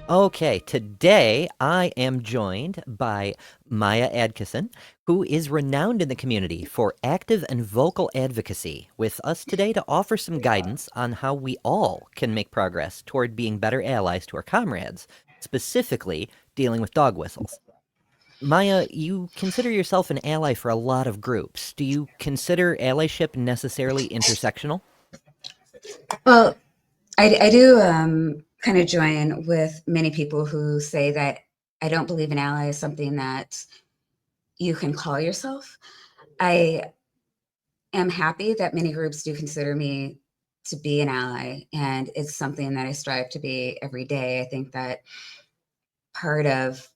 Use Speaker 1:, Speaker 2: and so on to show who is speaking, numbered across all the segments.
Speaker 1: Okay, today I am joined by MayaAdkisson, who is renowned in the community for active and vocal advocacy, with us today to offer some guidance on how we all can make progress toward being better allies to our comrades, specifically dealing with dog whistles. Maya, you consider yourself an ally for a lot of groups. Do you consider allyship necessarily intersectional?
Speaker 2: Well, I do kind of join with many people who say that I don't believe an ally is something that you can call yourself. I am happy that many groups do consider me to be an ally, and it's something that I strive to be every day. I think that part of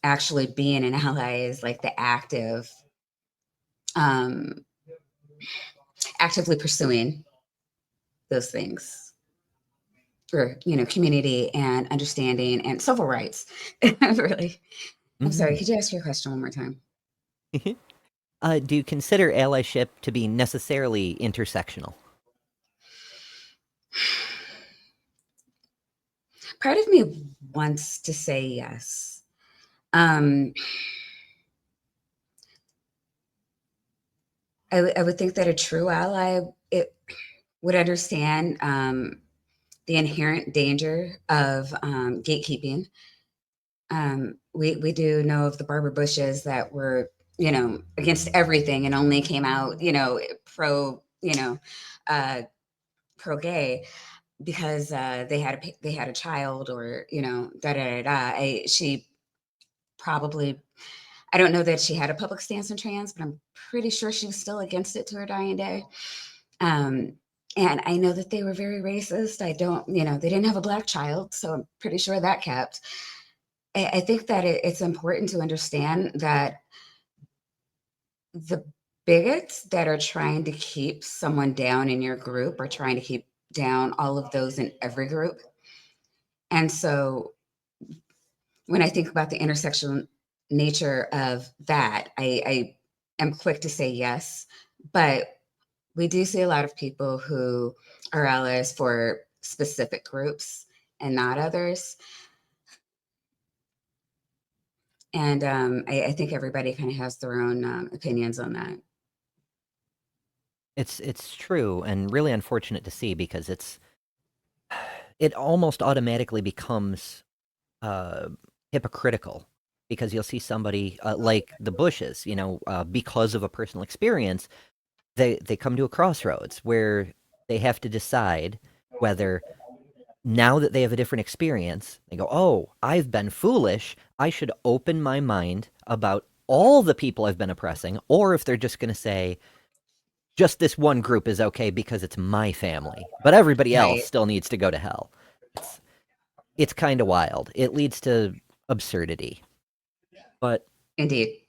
Speaker 2: actually being an ally is like the um, actively pursuing those things for community and understanding and civil rights. Really. I'm sorry,
Speaker 1: Mhm.
Speaker 2: could you ask your question one more time?
Speaker 1: Do you consider allyship to be necessarily intersectional?
Speaker 2: Part of me wants to say yes. Um, I would think that a true ally it would understand the inherent danger of gatekeeping. We do know of the Barbara Bushes that were against everything and only came out pro uh, pro gay because they had a child or da da da da. She probably I don't know that she had a public stance on trans, but I'm pretty sure she was still against it to her dying day. Um, and I know that they were very racist. I don't, they didn't have a black child, so I'm pretty sure that kept. I think that it's important to understand that the bigots that are trying to keep someone down in your group are trying to keep down all of those in every group. And so when I think about the intersectional nature of that, I am quick to say yes, but we do see a lot of people who are allies for specific groups and not others. And I think everybody kind of has their own opinions on that.
Speaker 1: It's true and really unfortunate to see because it almost automatically becomes uh, hypocritical because you'll see somebody like the Bushes, because of a personal experience, they come to a crossroads where they have to decide whether now that they have a different experience, they go, "Oh, I've been foolish. I should open my mind about all the people I've been oppressing," or if they're just going to say, just this one group is okay because it's my family, but everybody else
Speaker 2: Right.
Speaker 1: still needs to go to hell. It's it's kind of wild. It leads to absurdity. But
Speaker 2: Indeed.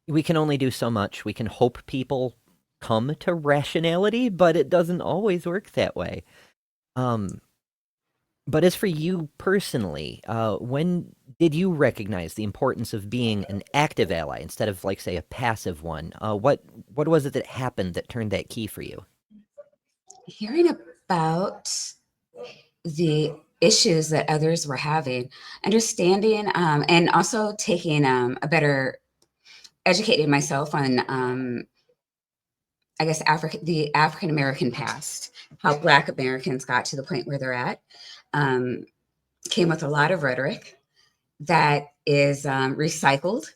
Speaker 1: we can only do so much. We can hope people come to rationality, but it doesn't always work that way. Um, but as for you personally, when did you recognize the importance of being an active ally instead of, like, say, a passive one? What was it that happened that turned that key for you?
Speaker 2: Hearing about the issues that others were having, understanding, and also taking a better educating myself on, I guess, the African American past, how Black Americans got to the point where they're at, um, came with a lot of rhetoric that is recycled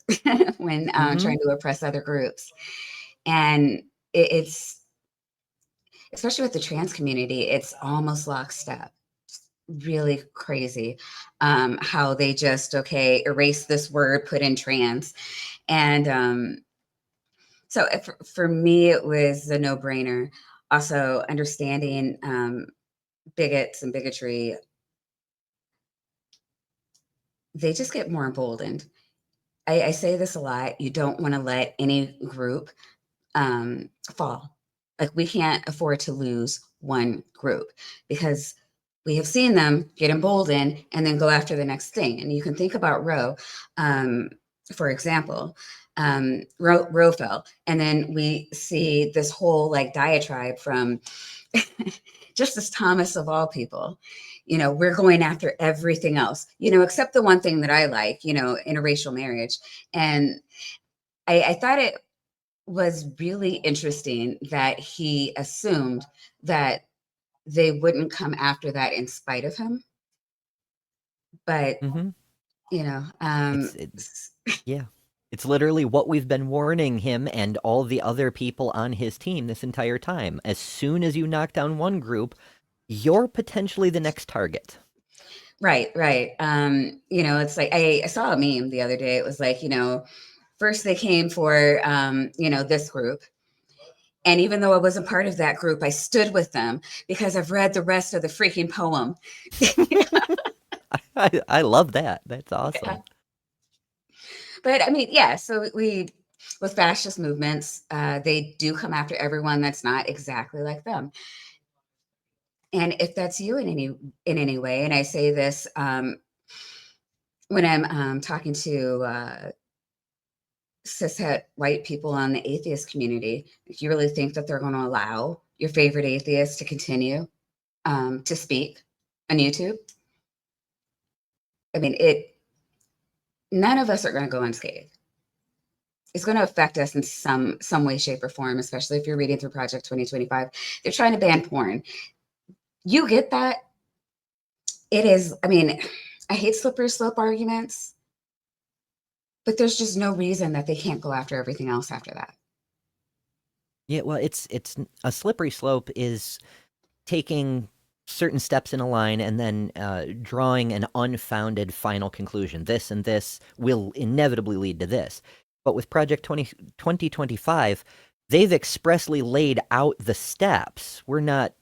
Speaker 2: when
Speaker 1: Mhm.
Speaker 2: trying to oppress other groups. And it's, especially with the trans community, it's almost lockstep. Really crazy how they just, okay, erase this word, put in trans. And so for me, it was a no brainer. Also, understanding bigots and bigotry, they just get more emboldened. I say this a lot. You don't want to let any group fall. Like we can't afford to lose one group because we have seen them get emboldened and then go after the next thing. And you can think about Roe, um, for example. Roe fell, and then we see this whole like diatribe from Justice Thomas of all people, we're going after everything else, except the one thing that I like, interracial marriage. And I thought it was really interesting that he assumed that they wouldn't come after that in spite of him. But,
Speaker 1: Mm-hmm.
Speaker 2: you know,
Speaker 1: It's it, yeah. It's literally what we've been warning him and all the other people on his team this entire time. As soon as you knock down one group, you're potentially the next target.
Speaker 2: right, right. It's like I saw a meme the other day. It was like, first they came for, this group. And even though I wasn't part of that group, I stood with them because I've read the rest of the freaking poem.
Speaker 1: I love that. That's
Speaker 2: Yeah.
Speaker 1: awesome.
Speaker 2: But I mean, yeah, so with fascist movements, they do come after everyone that's not exactly like them. And if that's you in any way, and I say this when I'm talking to cishet white people on the atheist community, if you really think that they're going to allow your favorite atheist to continue to speak on YouTube, I mean, none of us are going to go unscathed. It's going to affect us in some way, shape, or form, especially if you're reading through Project 2025. They're trying to ban porn. You get that. It is, I mean, I hate slippery slope arguments, but there's just no reason that they can't go after everything else after that.
Speaker 1: Yeah, well, it's a slippery slope is taking certain steps in a line and then drawing an unfounded final conclusion. This and this will inevitably lead to this. But with Project 2025, they've expressly laid out the steps. We're not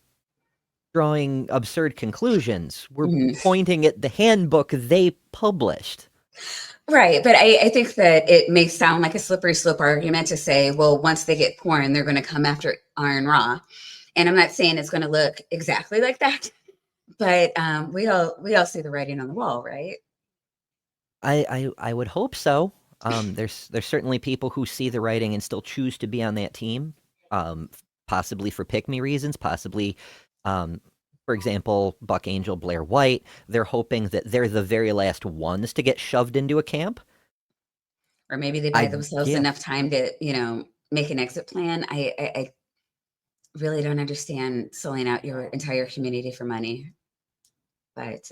Speaker 1: drawing absurd conclusions. We're
Speaker 2: Mhm.
Speaker 1: pointing at the handbook they published.
Speaker 2: Right. But I think that it may sound like a slippery slope argument to say, well, once they get porn, they're going to come after Iron Raw. And I'm not saying it's going to look exactly like that, but we all see the writing on the wall, right?
Speaker 1: I would hope so. There's certainly people who see the writing and still choose to be on that team, possibly for pick me reasons, possibly, um, for example, Buck Angel, Blair White. They're hoping that they're the very last ones to get shoved into a camp.
Speaker 2: Or maybe they buy
Speaker 1: I
Speaker 2: themselves
Speaker 1: Yeah,
Speaker 2: enough time to, make an exit plan. I really don't understand selling out your entire community for money, but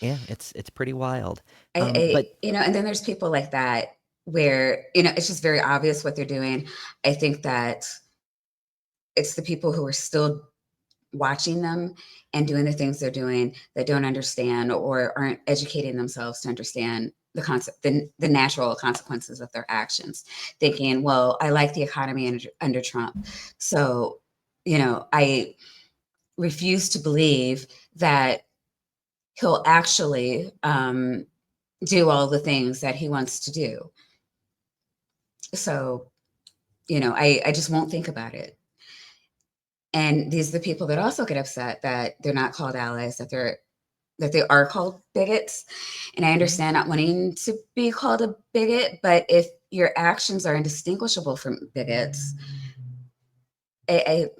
Speaker 1: yeah, it's pretty wild.
Speaker 2: I
Speaker 1: But
Speaker 2: and then there's people like that where it's just very obvious what they're doing. I think that it's the people who are still watching them and doing the things they're doing that don't understand or aren't educating themselves to understand the concept, the natural consequences of their actions, thinking, well, I like the economy under Trump, so I refuse to believe that he'll actually do all the things that he wants to do. So I just won't think about it. And these are the people that also get upset that they're not called allies, that they are called bigots. And I
Speaker 1: mhm.
Speaker 2: understand not wanting to be called a bigot, but if your actions are indistinguishable from bigots, I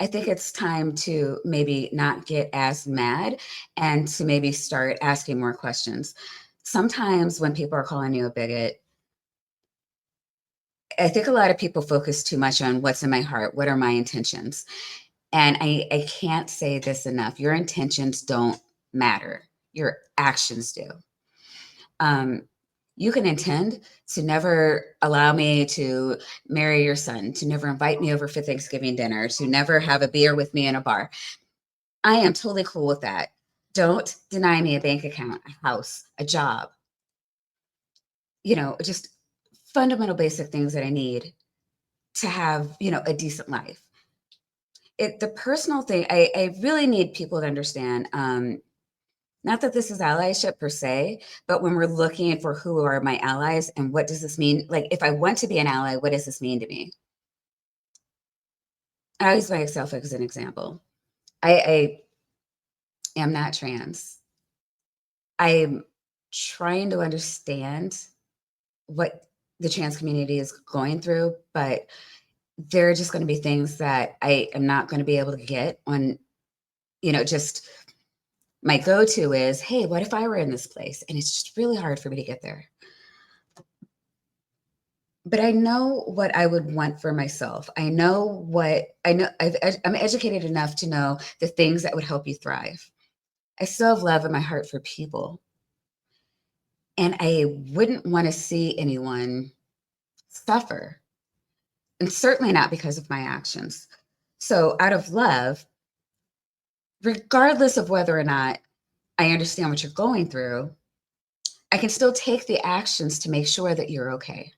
Speaker 2: I think it's time to maybe not get as mad and to maybe start asking more questions. Sometimes when people are calling you a bigot, I think a lot of people focus too much on what's in my heart, what are my intentions. And I can't say this enough. Your intentions don't matter. Your actions do. Um, you can intend to never allow me to marry your son, to never invite me over for Thanksgiving dinner, to never have a beer with me in a bar. I am totally cool with that. Don't deny me a bank account, a house, a job, just fundamental basic things that I need to have, a decent life. The personal thing, I really need people to understand. Not that this is allyship per se, but when we're looking for who are my allies and what does this mean? Like, if I want to be an ally, what does this mean to me? I use myself as an example. I am not trans. I'm trying to understand what the trans community is going through, but there are just going to be things that I am not going to be able to get on just my go-to is, hey, what if I were in this place? And it's just really hard for me to get there. But I know what I would want for myself. I know what I know. I'm educated enough to know the things that would help you thrive. I still have love in my heart for people. And I wouldn't want to see anyone suffer, and certainly not because of my actions. So, out of love, regardless of whether or not I understand what you're going through, I can still take the actions to make sure that you're okay.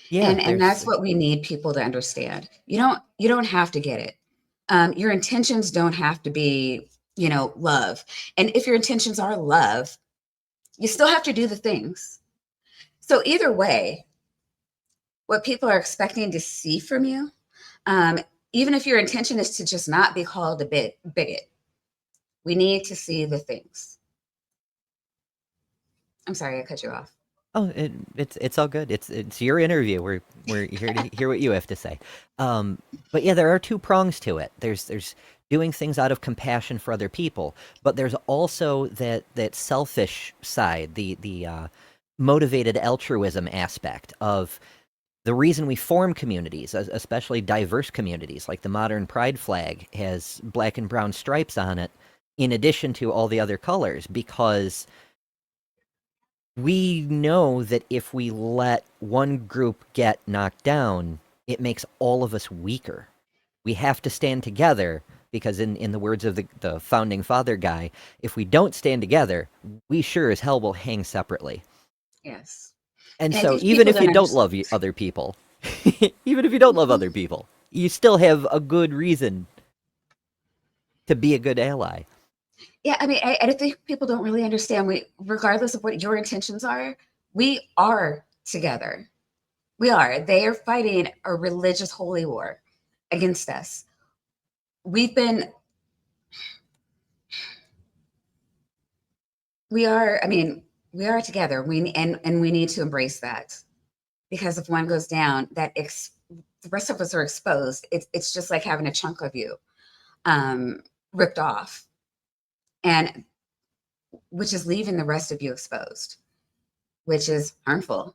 Speaker 1: Yeah,
Speaker 2: And
Speaker 1: there's
Speaker 2: that's what we need people to understand. You don't have to get it. Your intentions don't have to be, love. And if your intentions are love, you still have to do the things. So either way, what people are expecting to see from you, um, even if your intention is to just not be called a bigot, we need to see the things. I'm sorry, I cut you off.
Speaker 1: Oh, it's all good. It's your interview. We're here to hear what you have to say. Um, but yeah, there are two prongs to it. There's doing things out of compassion for other people, but there's also that selfish side, the motivated altruism aspect of the reason we form communities, especially diverse communities, like the modern pride flag has black and brown stripes on it, in addition to all the other colors, because we know that if we let one group get knocked down, it makes all of us weaker. We have to stand together because, in the words of the founding father guy, if we don't stand together, we sure as hell will hang separately.
Speaker 2: Yes.
Speaker 1: And
Speaker 2: And I
Speaker 1: so,
Speaker 2: think
Speaker 1: even
Speaker 2: people
Speaker 1: if you
Speaker 2: don't
Speaker 1: don't
Speaker 2: understand.
Speaker 1: love other people, even if you don't love other people, you still have a good reason to be a good ally.
Speaker 2: Yeah, I mean, I think people don't really understand. Regardless of what your intentions are, we are together. We are. They are fighting a religious holy war against us. We've been, I mean, we are together. And we need to embrace that, because if one goes down, the rest of us are exposed. It's just like having a chunk of you um, ripped off, and which is leaving the rest of you exposed, which is harmful.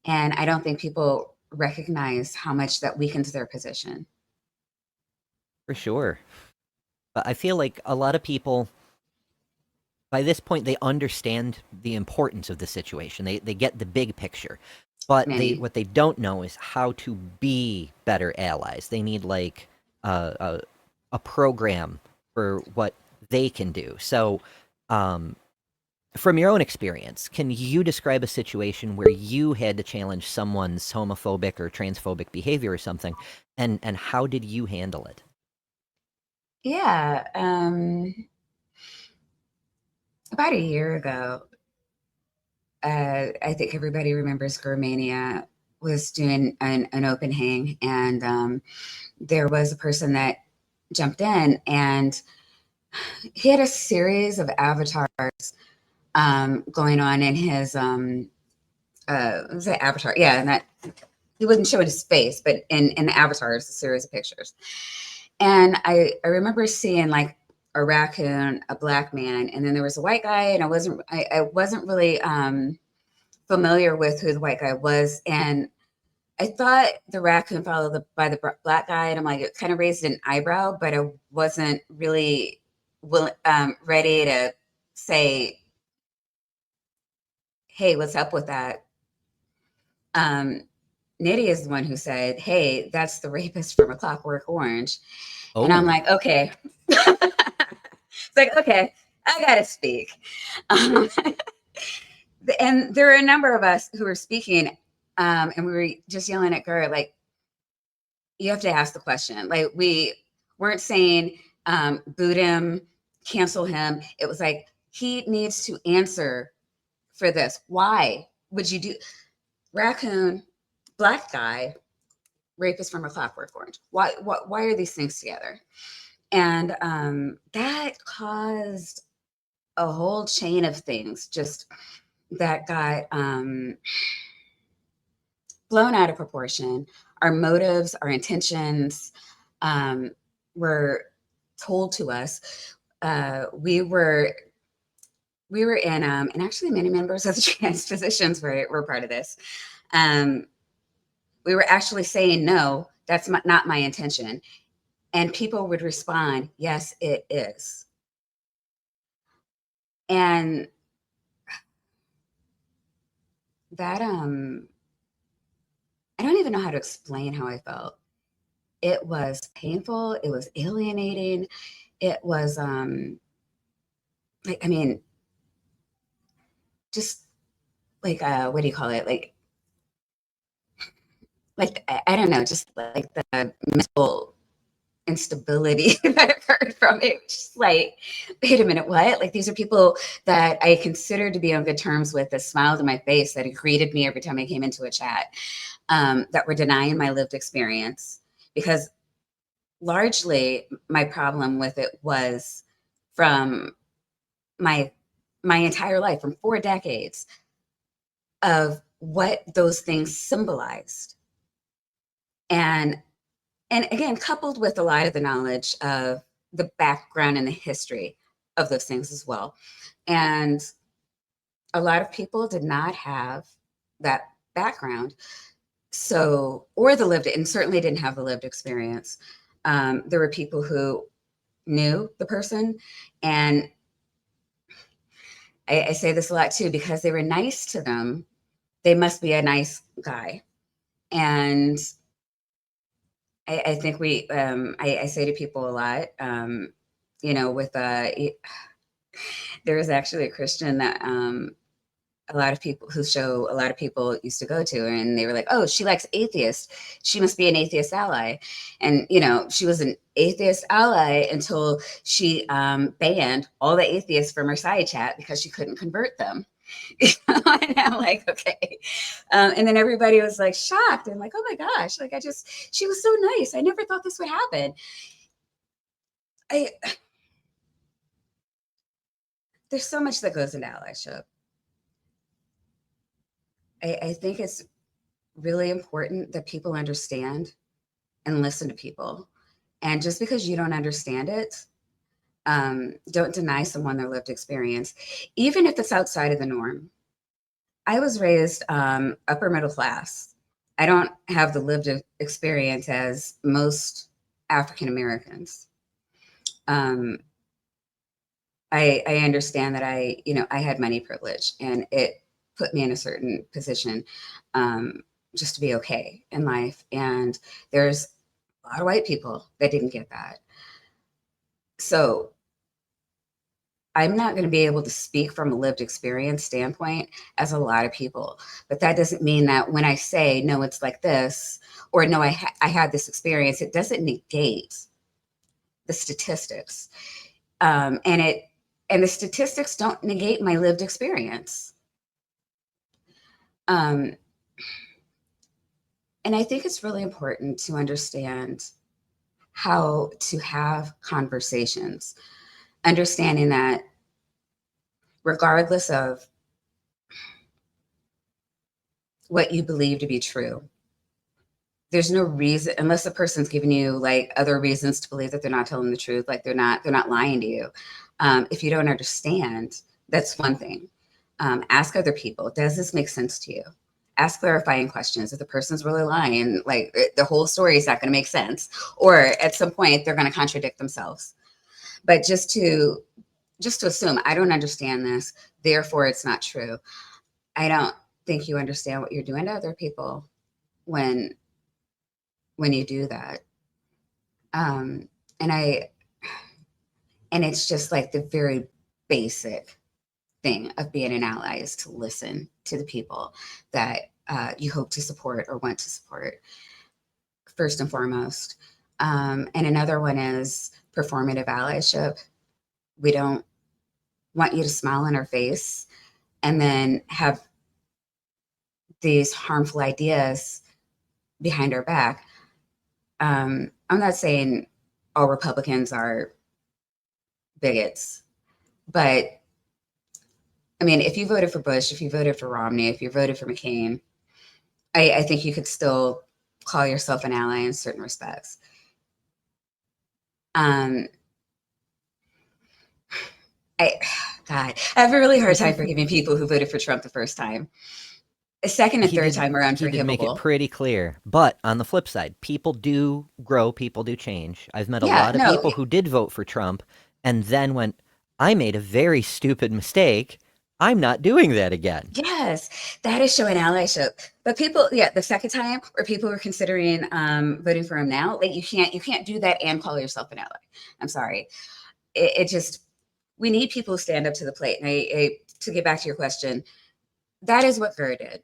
Speaker 2: And I don't think people recognize how much that weakens their position.
Speaker 1: For sure. But I feel like a lot of people, by this point, they understand the importance of the situation. They get the big picture. But
Speaker 2: Many.
Speaker 1: what they don't know is how to be better allies. They need like a a program for what they can do. So, um, from your own experience, can you describe a situation where you had to challenge someone's homophobic or transphobic behavior or something, and how did you handle it?
Speaker 2: Yeah. About a year ago, I think everybody remembers Germania was doing an open hang, and there was a person that jumped in, and he had a series of avatars going on in his was it avatar? Yeah, and that he wasn't showing his face, but in the avatars, a series of pictures. And I remember seeing like a raccoon, a black man, and then there was a white guy, and I wasn't really familiar with who the white guy was, and I thought the raccoon followed by the black guy, and I'm like, it kind of raised an eyebrow, but I wasn't really ready to say, "Hey, what's up with that?" Um, Nitty is the one who said, "Hey, that's the rapist from A Clockwork Orange," and I'm
Speaker 1: Oh,
Speaker 2: like, "Okay." It's like, okay, I gotta speak. Um, and there are a number of us who were speaking, and we were just yelling at Gert, like, you have to ask the question. Like, we weren't saying boot him, cancel him. It was like, he needs to answer for this. Why would you do raccoon, black guy, rapist from A Clockwork Orange? Why are these things together? And that caused a whole chain of things just that got blown out of proportion. Our motives, our intentions, um, were told to us. We were in, and actually many members of the TransPositions were part of this. We were actually saying, no, that's not my intention. And people would respond, yes, it is. And that, I don't even know how to explain how I felt. It was painful. It was alienating. It was, like, I mean, just like, what do you call it? Like, I don't know, just like the mental instability that occurred from it. Just like, wait a minute, what? Like, these are people that I considered to be on good terms with, that smiled in my face, that greeted me every time I came into a chat, that were denying my lived experience. Because largely my problem with it was from my entire life, from 4 decades of what those things symbolized. And again, coupled with a lot of the knowledge of the background and the history of those things as well. And a lot of people did not have that background. So, or the lived, and certainly didn't have the lived experience. There were people who knew the person, and I say this a lot too, because they were nice to them, they must be a nice guy. And I think I say to people a lot, with there was actually a Christian that a lot of people used to go to, and they were like, oh, she likes atheists. She must be an atheist ally. And, she was an atheist ally until she banned all the atheists from her side chat because she couldn't convert them. And I'm like, okay. And then everybody was like shocked and like, oh my gosh, like she was so nice. I never thought this would happen. There's so much that goes into allyship. I think it's really important that people understand and listen to people. And just because you don't understand it, don't deny someone their lived experience, even if it's outside of the norm. I was raised upper middle class. I don't have the lived experience as most African Americans. I understand that I had money privilege, and it put me in a certain position just to be okay in life. And there's a lot of white people that didn't get that. So I'm not going to be able to speak from a lived experience standpoint as a lot of people, but that doesn't mean that when I say, no, it's like this, or no, I had this experience, it doesn't negate the statistics. And the statistics don't negate my lived experience. And I think it's really important to understand how to have conversations, understanding that regardless of what you believe to be true, there's no reason, unless the person's giving you like other reasons to believe that they're not telling the truth, like they're not lying to you. If you don't understand, that's one thing. Ask other people, does this make sense to you? Ask clarifying questions. If the person's really lying, like the whole story is not going to make sense, or at some point they're going to contradict themselves. But just to assume, I don't understand this, therefore it's not true. I don't think you understand what you're doing to other people when you do that. And it's just like the very basic thing of being an ally is to listen to the people that you hope to support or want to support, first and foremost. And another one is performative allyship. We don't want you to smile in our face and then have these harmful ideas behind our back. I'm not saying all Republicans are bigots, but I mean, if you voted for Bush, if you voted for Romney, if you voted for McCain, I think you could still call yourself an ally in certain respects. Um, I, God, I have a really hard time forgiving people who voted for Trump the first time. The second and third time are
Speaker 1: He did make it
Speaker 2: unforgivable.
Speaker 1: pretty clear. But on the flip side, people do grow, people do change. I've met a
Speaker 2: Yeah,
Speaker 1: lot of
Speaker 2: no,
Speaker 1: people who did vote for Trump and then went, I made a very stupid mistake. I'm not doing that again.
Speaker 2: yes, that is showing allyship. But people, yeah, the second time where people were considering voting for him now, like you can't do that and call yourself an ally. I'm sorry. It just we need people who stand up to the plate. And to get back to your question, that is what Gurr did.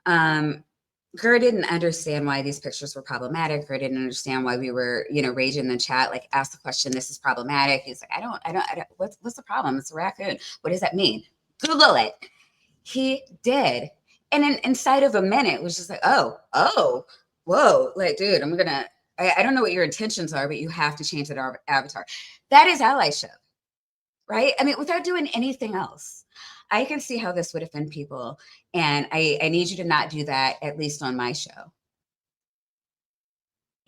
Speaker 2: Um, Gurr didn't understand why these pictures were problematic. Gurr didn't understand why we were, raging in the chat, like ask the question, this is problematic. He's like, I don't, what's the problem? It's a raccoon. What does that mean? Google it. He did. And inside of a minute was just like, whoa, like, dude, I don't know what your intentions are, but you have to change that avatar. That is allyship, right? I mean, without doing anything else. I can see how this would offend people. And I need you to not do that, at least on my show.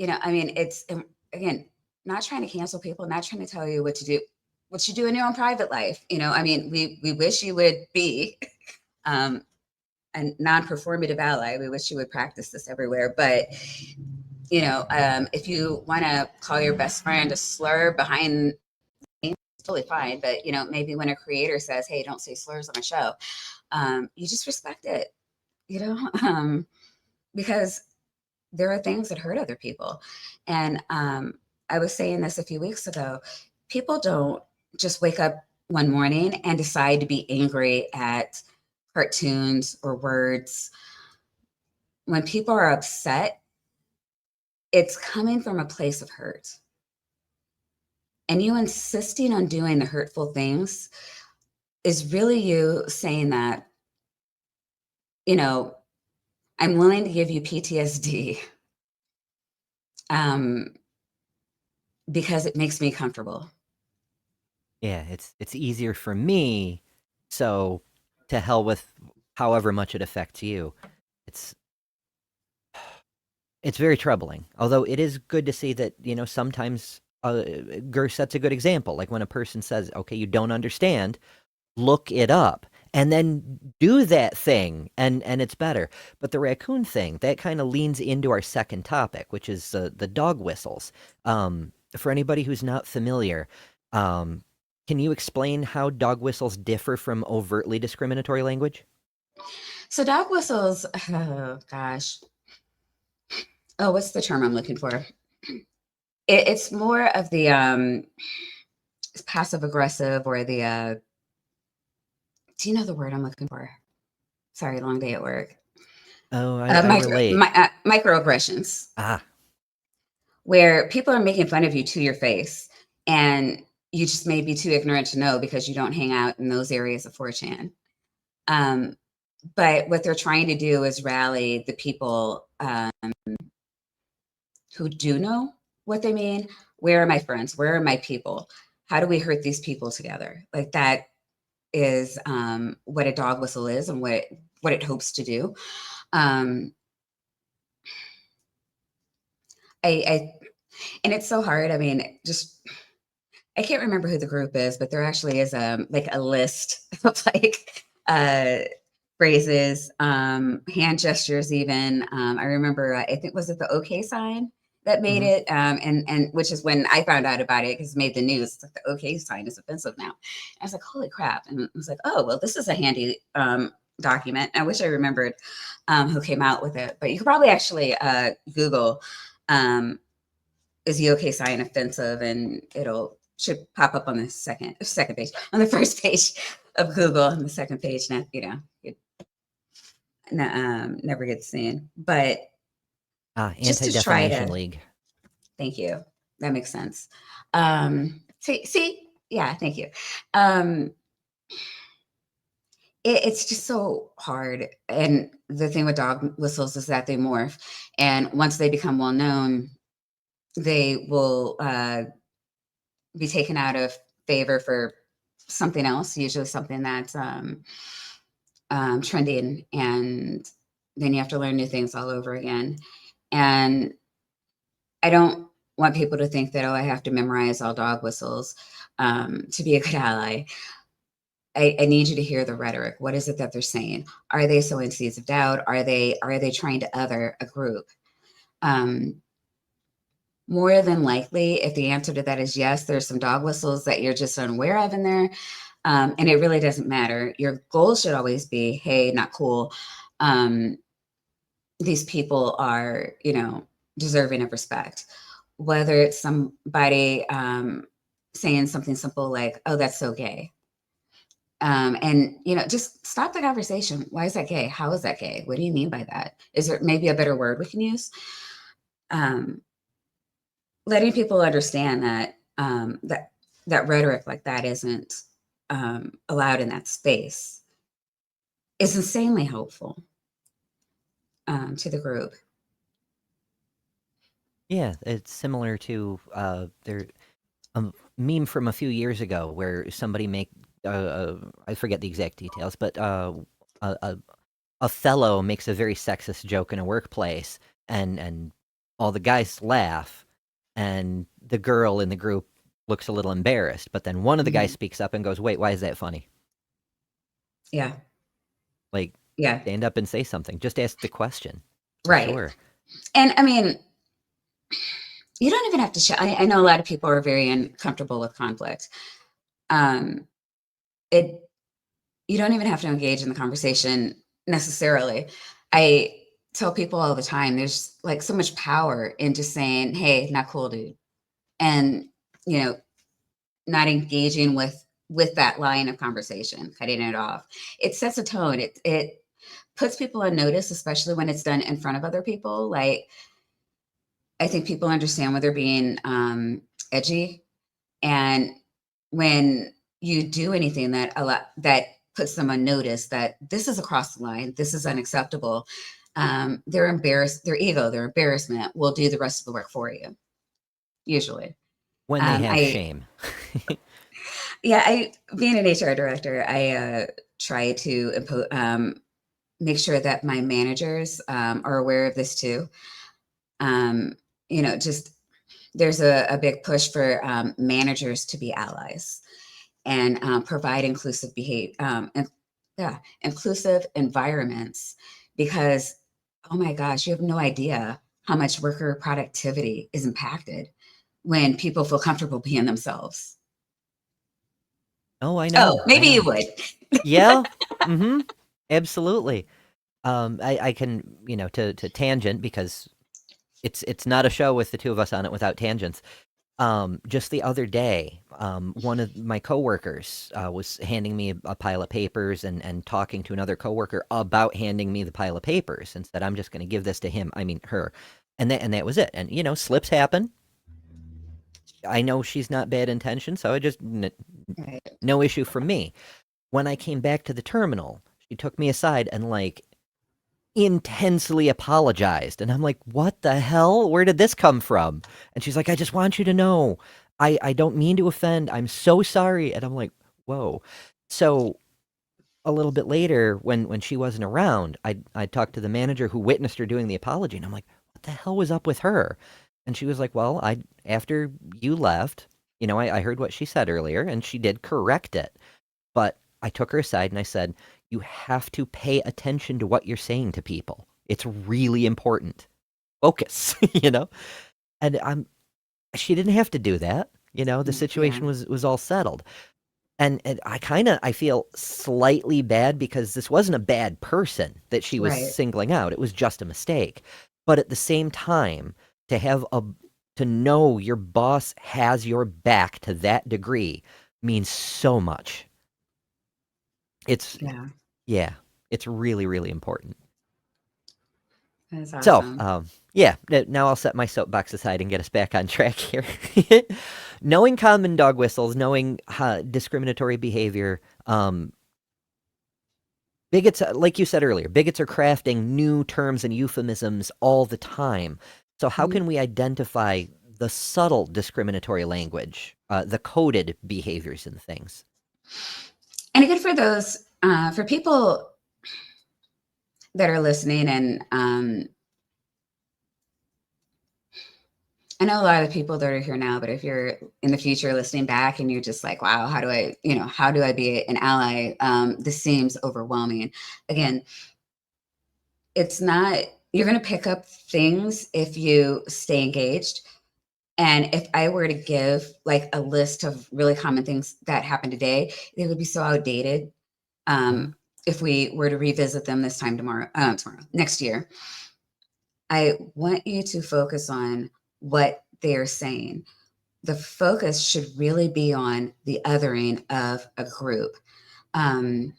Speaker 2: I mean, it's, again, not trying to cancel people, not trying to tell you what you do in your own private life. I mean, we wish you would be um, a non-performative ally. We wish you would practice this everywhere. But, if you want to call your best friend a slur behind, it's totally fine. But, maybe when a creator says, hey, don't say slurs on my show, you just respect it, you know, because there are things that hurt other people. And I was saying this a few weeks ago. People don't just wake up one morning and decide to be angry at cartoons or words. When people are upset, it's coming from a place of hurt. And you insisting on doing the hurtful things is really you saying that, I'm willing to give you PTSD um, because it makes me comfortable.
Speaker 1: Yeah, it's easier for me, so to hell with however much it affects you. It's it's very troubling. Although it is good to see that, sometimes Gur sets a good example. Like when a person says, okay, you don't understand, look it up and then do that thing and it's better. But the raccoon thing, that kind of leans into our second topic, which is the dog whistles. For anybody who's not familiar, um, can you explain how dog whistles differ from overtly discriminatory language?
Speaker 2: So dog whistles, oh gosh. Oh, what's the term I'm looking for? It's more of the passive aggressive or the do you know the word I'm looking for? Sorry, long day at work.
Speaker 1: Oh, I relate.
Speaker 2: Microaggressions,
Speaker 1: Ah,
Speaker 2: where people are making fun of you to your face, and you just may be too ignorant to know because you don't hang out in those areas of 4chan. Um, but what they're trying to do is rally the people who do know what they mean. Where are my friends? Where are my people? How do we hurt these people together? Like that is what a dog whistle is and what it hopes to do. Um, I and it's so hard. I mean, just I can't remember who the group is, but there actually is like a list of like phrases, hand gestures, even. I remember, I think was it the OK sign that made
Speaker 1: hmm
Speaker 2: it, and which is when I found out about it because it made the news. It's like the OK sign is offensive now. I was like, holy crap! And I was like, oh well, this is a handy document. I wish I remembered who came out with it, but you could probably actually Google. Is the OK sign offensive? And it'll should pop up on the second page, on the first page of Google, on the second page. Not it never gets seen, but just to try
Speaker 1: Anti-Defamation
Speaker 2: to.
Speaker 1: League.
Speaker 2: Thank you. That makes sense. See, yeah, thank you. It's just so hard. And the thing with dog whistles is that they morph, and once they become well known, they will be taken out of favor for something else, usually something that's trending, and then you have to learn new things all over again. And I don't. want people to think that, oh, I have to memorize all dog whistles to be a good ally. I need you to hear the rhetoric. What is it that they're saying? Are they sowing seeds of doubt? Are they trying to other a group? More than likely, if the answer to that is yes, there's some dog whistles that you're just unaware of in there. And it really doesn't matter. Your goal should always be, hey, not cool. These people are, deserving of respect. Whether it's somebody saying something simple like, oh, that's so gay. And just stop the conversation. Why is that gay? How is that gay? What do you mean by that? Is there maybe a better word we can use? Letting people understand that that rhetoric like that isn't allowed in that space is insanely helpful to the group.
Speaker 1: Yeah, it's similar to there a meme from a few years ago where somebody I forget the exact details, but a a fellow makes a very sexist joke in a workplace, and all the guys laugh, and the girl in the group looks a little embarrassed, but then one of the guys
Speaker 2: Mhm.
Speaker 1: speaks up and goes, "Wait, why is that funny?"
Speaker 2: Yeah.
Speaker 1: Like,
Speaker 2: Yeah.
Speaker 1: stand up and say something. Just ask the question, for
Speaker 2: Right.
Speaker 1: sure.
Speaker 2: And I mean, you don't even have to show. I know a lot of people are very uncomfortable with conflict. Um, it You don't even have to engage in the conversation necessarily. I tell people all the time, there's like so much power in just saying, "Hey, not cool, dude," and you know, not engaging with that line of conversation, cutting it off. It sets a tone. It puts people on notice, especially when it's done in front of other people. Like I think people understand when they're being edgy, and when you do anything that puts them on notice that this is across the line, this is unacceptable. Their their embarrassment will do the rest of the work for you. Usually,
Speaker 1: When they have
Speaker 2: I
Speaker 1: shame.
Speaker 2: yeah, I being an HR director, I try to make sure that my managers are aware of this too. Um, just there's a big push for managers to be allies and provide inclusive environments because, oh my gosh, you have no idea how much worker productivity is impacted when people feel comfortable being themselves.
Speaker 1: Oh, I
Speaker 2: Oh,
Speaker 1: know, I
Speaker 2: maybe you
Speaker 1: know.
Speaker 2: would.
Speaker 1: Yeah, mhm, absolutely. I can, to tangent because it's not a show with the two of us on it without tangents. Just the other day, one of my coworkers was handing me a pile of papers and talking to another coworker about handing me the pile of papers and said, "I'm just going to give this to him." I mean, her, and that was it. And slips happen. I know she's not bad intention, so I just
Speaker 2: Right.
Speaker 1: no issue from me. When I came back to the terminal, she took me aside and intensely apologized. And I'm like, what the hell? Where did this come from? And she's like, I just want you to know, I don't mean to offend. I'm so sorry. And I'm like, whoa. So a little bit later, when she wasn't around, I talked to the manager who witnessed her doing the apology. And I'm like, what the hell was up with her? And she was like, well, after you left, I heard what she said earlier, and she did correct it. But I took her aside and I said, you have to pay attention to what you're saying to people. It's really important. Focus, you know? And she didn't have to do that. The
Speaker 2: Yeah.
Speaker 1: situation was all settled. And I feel slightly bad because this wasn't a bad person that she was
Speaker 2: Right.
Speaker 1: singling out. It was just a mistake. But at the same time, to have to know your boss has your back to that degree means so much. It's
Speaker 2: Yeah.
Speaker 1: Yeah, it's really, really important.
Speaker 2: That's
Speaker 1: So,
Speaker 2: awesome.
Speaker 1: yeah, now I'll set my soapbox aside and get us back on track here. Knowing common dog whistles, knowing discriminatory behavior, bigots, like you said earlier, bigots are crafting new terms and euphemisms all the time. So, how
Speaker 2: Mhm.
Speaker 1: can we identify the subtle discriminatory language, the coded behaviors and things?
Speaker 2: And again, for those, for people that are listening and I know a lot of the people that are here now, but if you're in the future listening back and you're just like, wow, how do I be an ally? This seems overwhelming. Again, it's not, you're going to pick up things if you stay engaged. And if I were to give like a list of really common things that happen today, they would be so outdated.
Speaker 1: Mhm.
Speaker 2: If we were to revisit them this time next year, I want you to focus on what they're saying. The focus should really be on the othering of a group. Um,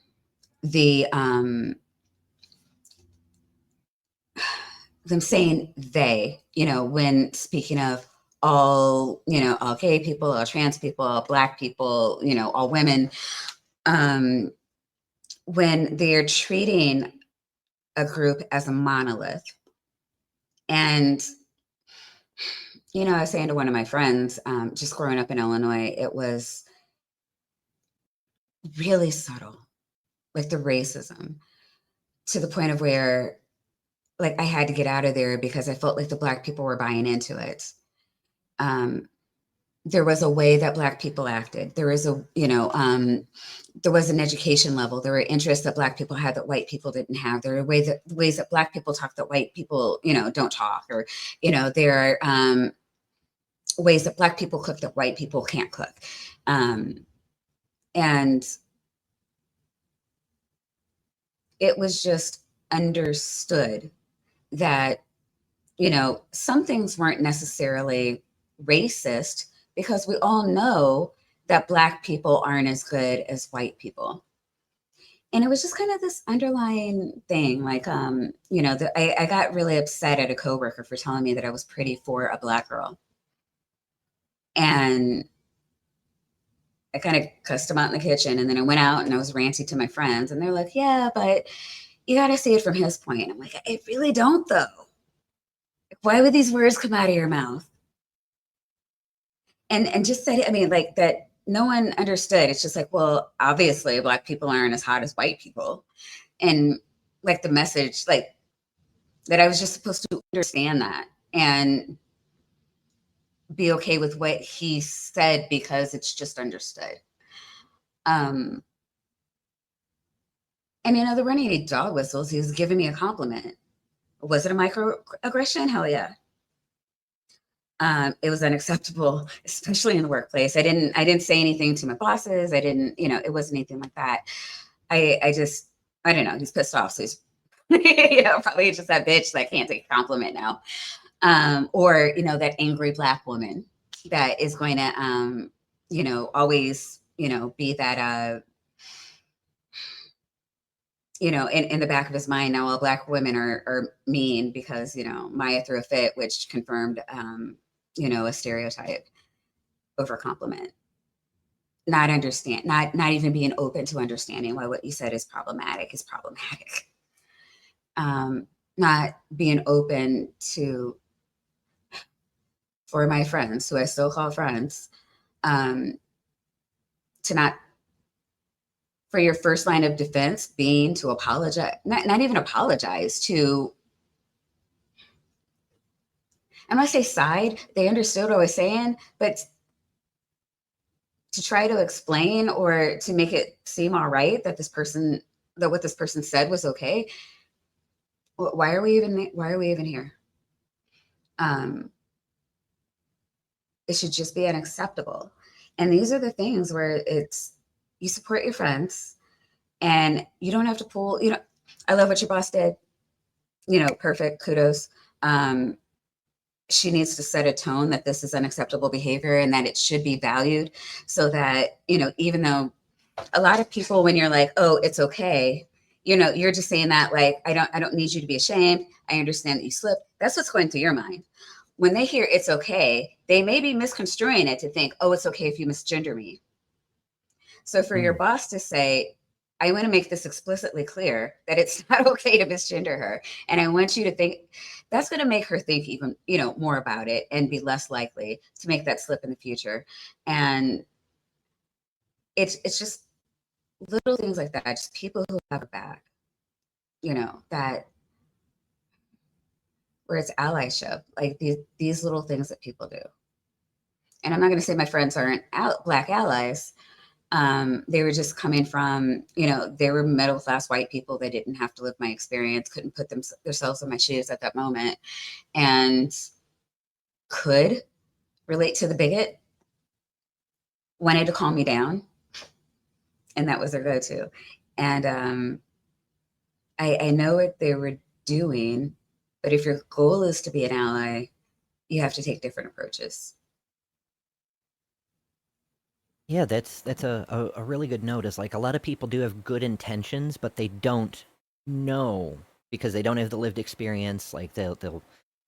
Speaker 2: the them saying they, when speaking of all gay people, all trans people, all black people, all women, um, when they're treating a group as a monolith. And, I was saying to one of my friends, just growing up in Illinois, it was really subtle, like the racism to the point of where like I had to get out of there because I felt like the black people were buying into it. Um, there was a way that black people acted. There was an education level. There were interests that black people had that white people didn't have. There are ways that black people talk that white people, don't talk, or, there are ways that black people cook that white people can't cook. And it was just understood that some things weren't necessarily racist because we all know that black people aren't as good as white people. And it was just kind of this underlying thing. Like, I got really upset at a coworker for telling me that I was pretty for a black girl. And I kind of cussed him out in the kitchen. And then I went out and I was ranty to my friends. And they're like, yeah, but you got to see it from his point. I'm like, I really don't, though. Why would these words come out of your mouth? And just said, I mean, like that no one understood. It's just like, well, obviously black people aren't as hot as white people. And like the message, like that I was just supposed to understand that and be okay with what he said because it's just understood. Um, and there weren't any dog whistles. He was giving me a compliment. Was it a microaggression? Hell yeah. It was unacceptable, especially in the workplace. I didn't say anything to my bosses. I didn't, it wasn't anything like that. I don't know. He's pissed off. So he's, probably just that bitch that can't take a compliment now. Or, that angry black woman that is going to, always, be that, in the back of his mind, now all black women are mean because, Maya threw a fit, which confirmed, a stereotype over compliment. Not even being open to understanding why what you said is problematic is problematic. Not being open to, for my friends who I still call friends, um, to not, for your first line of defense being to apologize, not even apologize, to, I'm not say side, they understood what I was saying, but to try to explain or to make it seem all right that what this person said was okay. Why are we even here? Um, it should just be unacceptable. And these are the things where it's, you support your friends and you don't have to pull, I love what your boss did, perfect, kudos. She needs to set a tone that this is unacceptable behavior and that it should be valued so that, even though a lot of people, when you're like, oh, it's okay, you're just saying that like, I don't need you to be ashamed. I understand that you slipped. That's what's going through your mind. When they hear it's okay, they may be misconstruing it to think, oh, it's okay if you misgender me. So for your boss to say, I want to make this explicitly clear that it's not okay to misgender her. And I want you to think, that's going to make her think even, more about it and be less likely to make that slip in the future. And it's just little things like that, just people who have her back, that where it's allyship, like these little things that people do. And I'm not going to say my friends aren't Black allies. They were just coming from, they were middle class white people. They didn't have to live my experience, couldn't put themselves in my shoes at that moment, and could relate to the bigot, wanted to calm me down. And that was their go-to. And I know what they were doing, but if your goal is to be an ally, you have to take different approaches.
Speaker 1: Yeah, that's a really good note. Is like a lot of people do have good intentions, but they don't know because they don't have the lived experience. Like they'll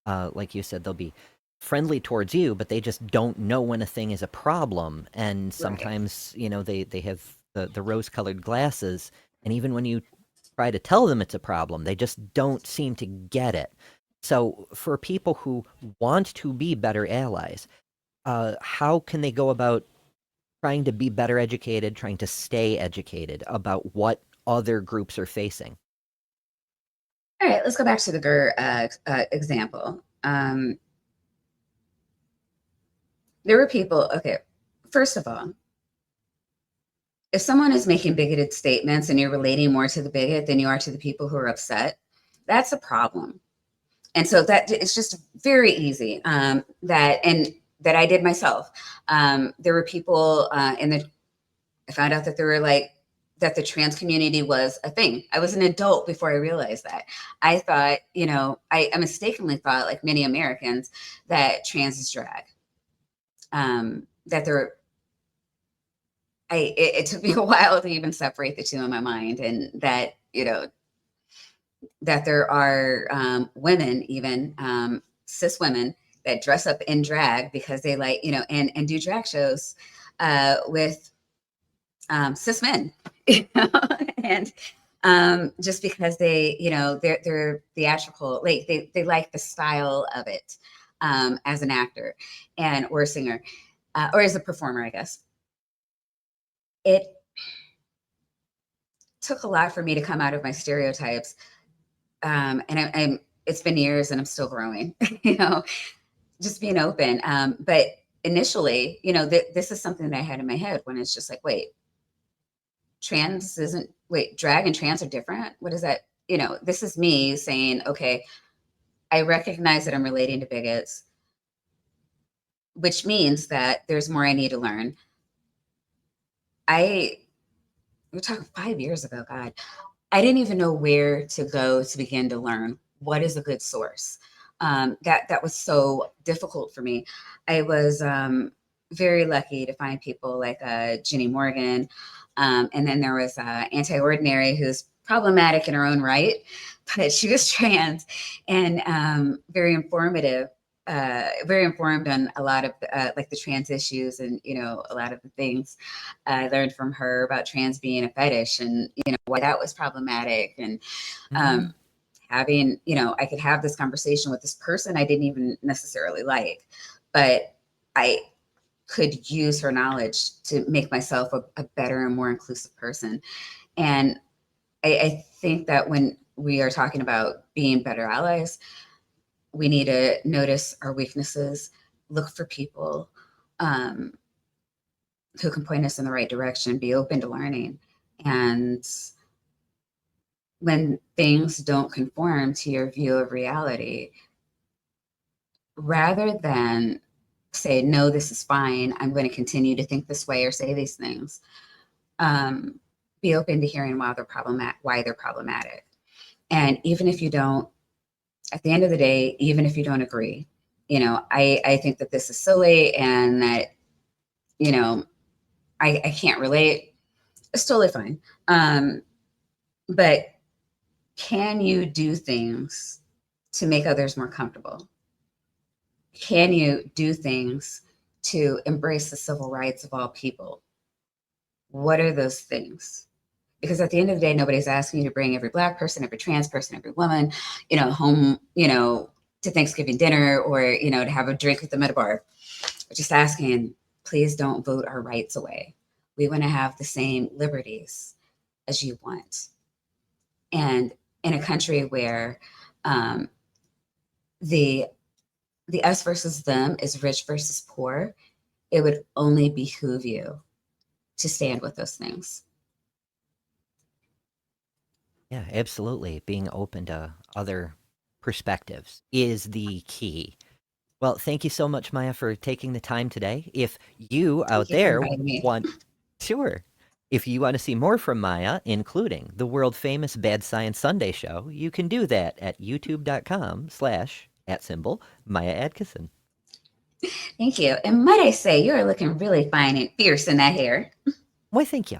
Speaker 1: like you said, they'll be friendly towards you, but they just don't know when a thing is a problem. And
Speaker 2: Right.
Speaker 1: sometimes, they have the rose-colored glasses, and even when you try to tell them it's a problem, they just don't seem to get it. So for people who want to be better allies, how can they go about trying to be better educated, trying to stay educated about what other groups are facing?
Speaker 2: All right, let's go back to the GER example. There were people, okay, first of all, if someone is making bigoted statements and you're relating more to the bigot than you are to the people who are upset, that's a problem. And so that it's just very easy that I did myself. There were people I found out that there were that the trans community was a thing. I was an adult before I realized that. I thought, I mistakenly thought, like many Americans, that trans is drag. That there, it took me a while to even separate the two in my mind, and that that there are women, even cis women, that dress up in drag because they like, and do drag shows with cis men, and just because they, they're theatrical, like they like the style of it as an actor and or a singer or as a performer, I guess. It took a lot for me to come out of my stereotypes, and I'm it's been years and I'm still growing, just being open. But initially, this is something that I had in my head when it's just like, wait, drag and trans are different. What is that? This is me saying, okay, I recognize that I'm relating to bigots, which means that there's more I need to learn. We're talking 5 years ago, God. I didn't even know where to go to begin to learn what is a good source. That was so difficult for me. I was very lucky to find people like Jenny Morgan, and then there was Anti-Ordinary, who's problematic in her own right, but she was trans and very informative. Very informed on a lot of like the trans issues and a lot of the things I learned from her about trans being a fetish and why that was problematic and
Speaker 1: Mm-hmm.
Speaker 2: um, having I could have this conversation with this person I didn't even necessarily like, but I could use her knowledge to make myself a better and more inclusive person. And I think that when we are talking about being better allies, we need to notice our weaknesses, look for people um, who can point us in the right direction, be open to learning. And when things don't conform to your view of reality, rather than say, no, this is fine, I'm going to continue to think this way or say these things, um, be open to hearing why they're problematic. And even if you don't, at the end of the day, even if you don't agree, I think that this is silly and that, you know, I can't relate. It's totally fine. But can you do things to make others more comfortable? Can you do things to embrace the civil rights of all people? What are those things? Because at the end of the day, nobody's asking you to bring every Black person, every trans person, every woman, home, to Thanksgiving dinner or, to have a drink with them at a bar. We're just asking, please don't vote our rights away. We want to have the same liberties as you want. And in a country where um, the us versus them is rich versus poor, it would only behoove you to stand with those things.
Speaker 1: Yeah, absolutely. Being open to other perspectives is the key. Well, thank you so much, Maya, for taking the time today. If you
Speaker 2: Thank
Speaker 1: out
Speaker 2: you for
Speaker 1: there
Speaker 2: inviting me.
Speaker 1: want, sure. If you want to see more from Maya, including the world famous Bad Science Sunday show, you can do that at youtube.com/@Maya Adkisson.
Speaker 2: Thank you. And might I say, you are looking really fine and fierce in that hair.
Speaker 1: Why, thank you.